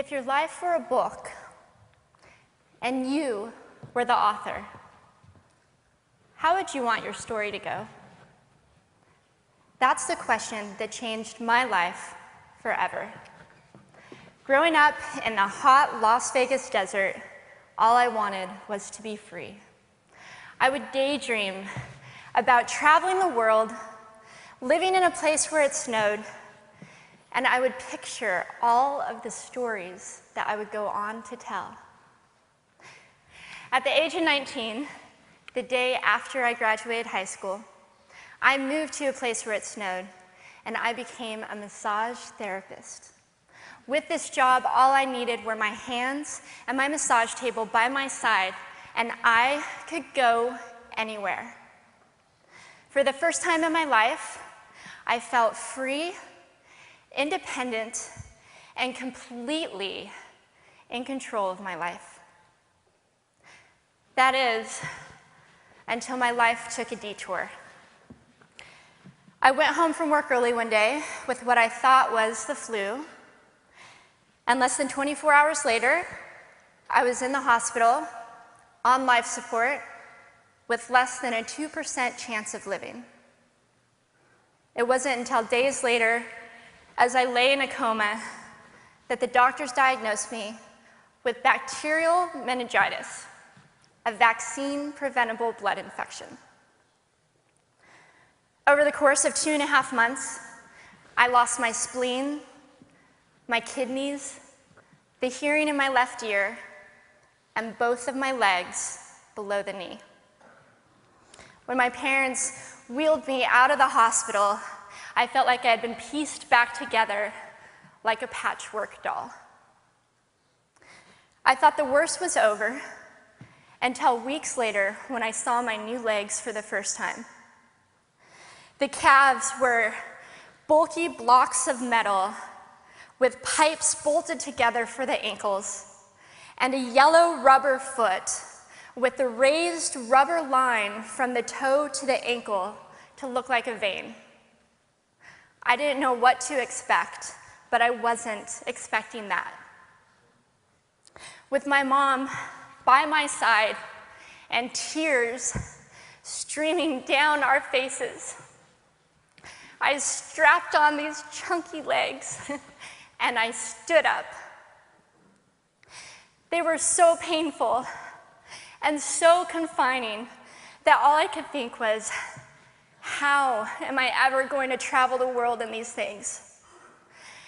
If your life were a book and you were the author, how would you want your story to go? That's the question that changed my life forever. Growing up in the hot Las Vegas desert, all I wanted was to be free. I would daydream about traveling the world, living in a place where it snowed, and I would picture all of the stories that I would go on to tell. At the age of 19, the day after I graduated high school, I moved to a place where it snowed, and I became a massage therapist. With this job, all I needed were my hands and my massage table by my side, and I could go anywhere. For the first time in my life, I felt free, independent, and completely in control of my life. That is, until my life took a detour. I went home from work early one day with what I thought was the flu, and less than 24 hours later, I was in the hospital on life support with less than a 2% chance of living. It wasn't until days later, as I lay in a coma, that the doctors diagnosed me with bacterial meningitis, a vaccine-preventable blood infection. Over the course of 2.5 months, I lost my spleen, my kidneys, the hearing in my left ear, and both of my legs below the knee. When my parents wheeled me out of the hospital, I felt like I had been pieced back together like a patchwork doll. I thought the worst was over until weeks later when I saw my new legs for the first time. The calves were bulky blocks of metal with pipes bolted together for the ankles, and a yellow rubber foot with the raised rubber line from the toe to the ankle to look like a vein. I didn't know what to expect, but I wasn't expecting that. With my mom by my side and tears streaming down our faces, I strapped on these chunky legs and I stood up. They were so painful and so confining that all I could think was, how am I ever going to travel the world in these things?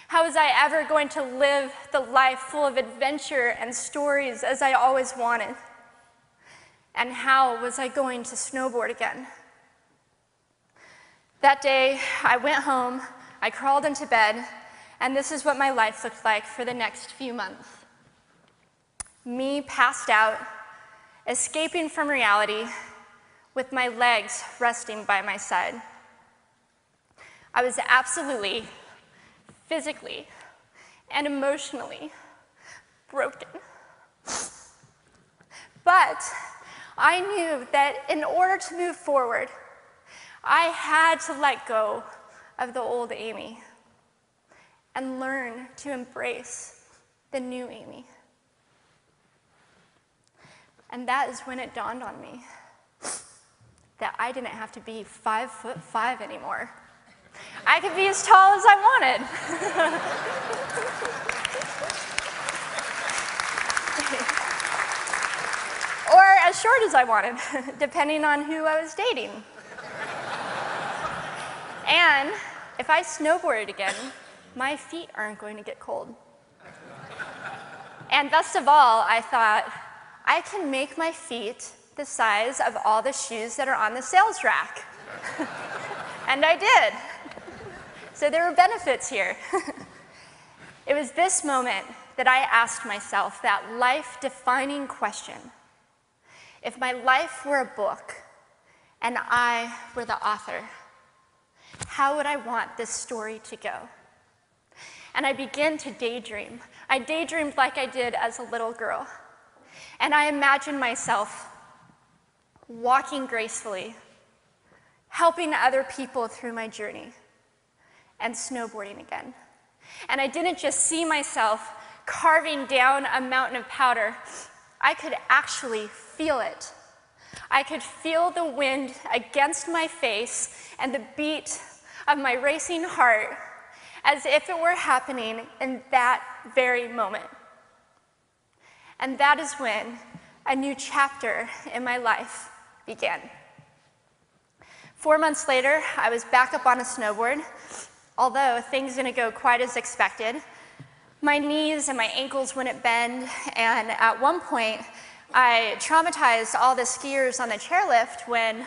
How was I ever going to live the life full of adventure and stories as I always wanted? And how was I going to snowboard again? That day, I went home, I crawled into bed, and this is what my life looked like for the next few months. Me passed out, escaping from reality, with my legs resting by my side. I was absolutely, physically, and emotionally broken. But I knew that in order to move forward, I had to let go of the old Amy and learn to embrace the new Amy. And that is when it dawned on me that I didn't have to be 5'5" anymore. I could be as tall as I wanted. Or as short as I wanted, depending on who I was dating. And if I snowboarded again, my feet aren't going to get cold. And best of all, I thought, I can make my feet the size of all the shoes that are on the sales rack. And I did. So there were benefits here. It was this moment that I asked myself that life-defining question. If my life were a book and I were the author, how would I want this story to go? And I began to daydream. I daydreamed like I did as a little girl. And I imagined myself walking gracefully, helping other people through my journey, and snowboarding again. And I didn't just see myself carving down a mountain of powder, I could actually feel it. I could feel the wind against my face and the beat of my racing heart as if it were happening in that very moment. And that is when a new chapter in my life began. 4 months later, I was back up on a snowboard, although things didn't go quite as expected. My knees and my ankles wouldn't bend, and at one point, I traumatized all the skiers on the chairlift when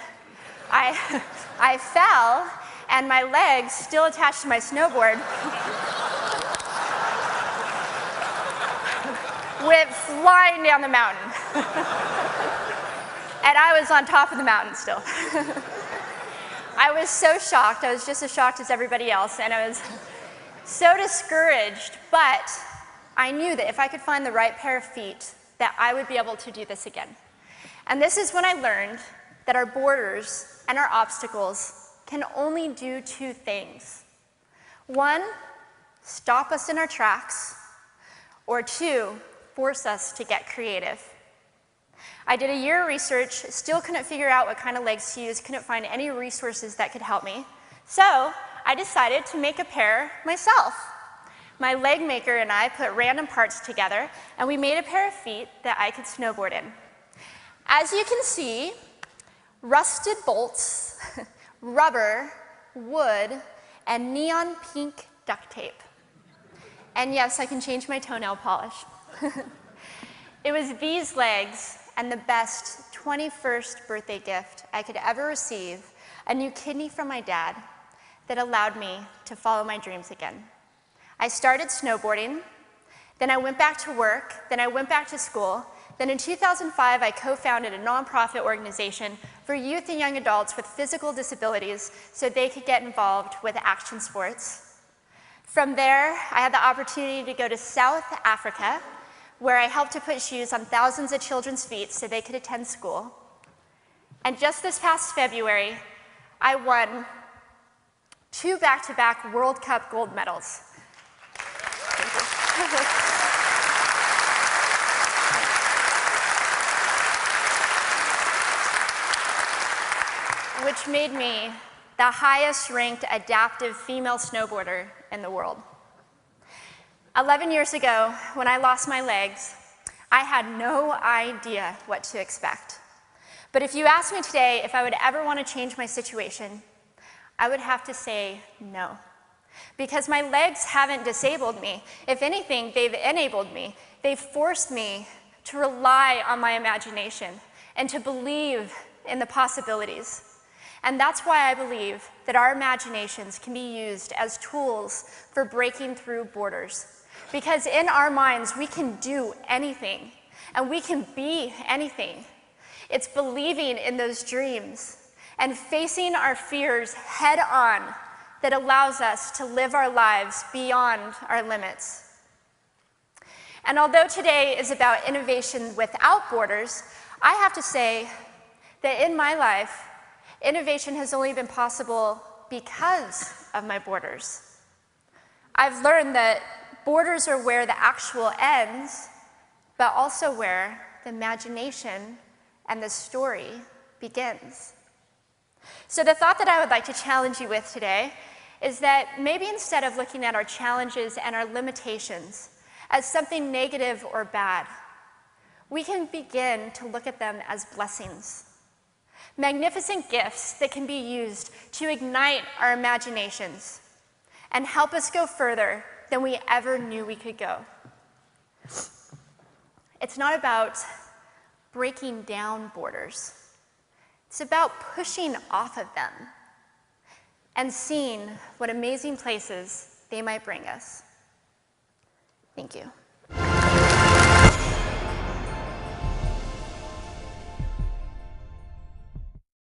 I fell, and my legs, still attached to my snowboard, went flying down the mountain. And I was on top of the mountain still. I was so shocked. I was just as shocked as everybody else, and I was so discouraged, but I knew that if I could find the right pair of feet, that I would be able to do this again. And this is when I learned that our borders and our obstacles can only do two things. One, stop us in our tracks, or two, force us to get creative. I did a year of research, still couldn't figure out what kind of legs to use, couldn't find any resources that could help me. So I decided to make a pair myself. My leg maker and I put random parts together, and we made a pair of feet that I could snowboard in. As you can see, rusted bolts, rubber, wood, and neon pink duct tape. And yes, I can change my toenail polish. It was these legs and the best 21st birthday gift I could ever receive, a new kidney from my dad, that allowed me to follow my dreams again. I started snowboarding, then I went back to work, then I went back to school, then in 2005 I co-founded a nonprofit organization for youth and young adults with physical disabilities so they could get involved with action sports. From there, I had the opportunity to go to South Africa, where I helped to put shoes on thousands of children's feet so they could attend school. And just this past February, I won 2 back-to-back World Cup gold medals. Which made me the highest-ranked adaptive female snowboarder in the world. 11 years ago, when I lost my legs, I had no idea what to expect. But if you asked me today if I would ever want to change my situation, I would have to say no. Because my legs haven't disabled me. If anything, they've enabled me. They've forced me to rely on my imagination and to believe in the possibilities. And that's why I believe that our imaginations can be used as tools for breaking through borders. Because in our minds, we can do anything, and we can be anything. It's believing in those dreams and facing our fears head on that allows us to live our lives beyond our limits. And although today is about innovation without borders, I have to say that in my life, innovation has only been possible because of my borders. I've learned that borders are where the actual ends, but also where the imagination and the story begins. So the thought that I would like to challenge you with today is that maybe instead of looking at our challenges and our limitations as something negative or bad, we can begin to look at them as blessings. Magnificent gifts that can be used to ignite our imaginations and help us go further than we ever knew we could go. It's not about breaking down borders. It's about pushing off of them and seeing what amazing places they might bring us. Thank you.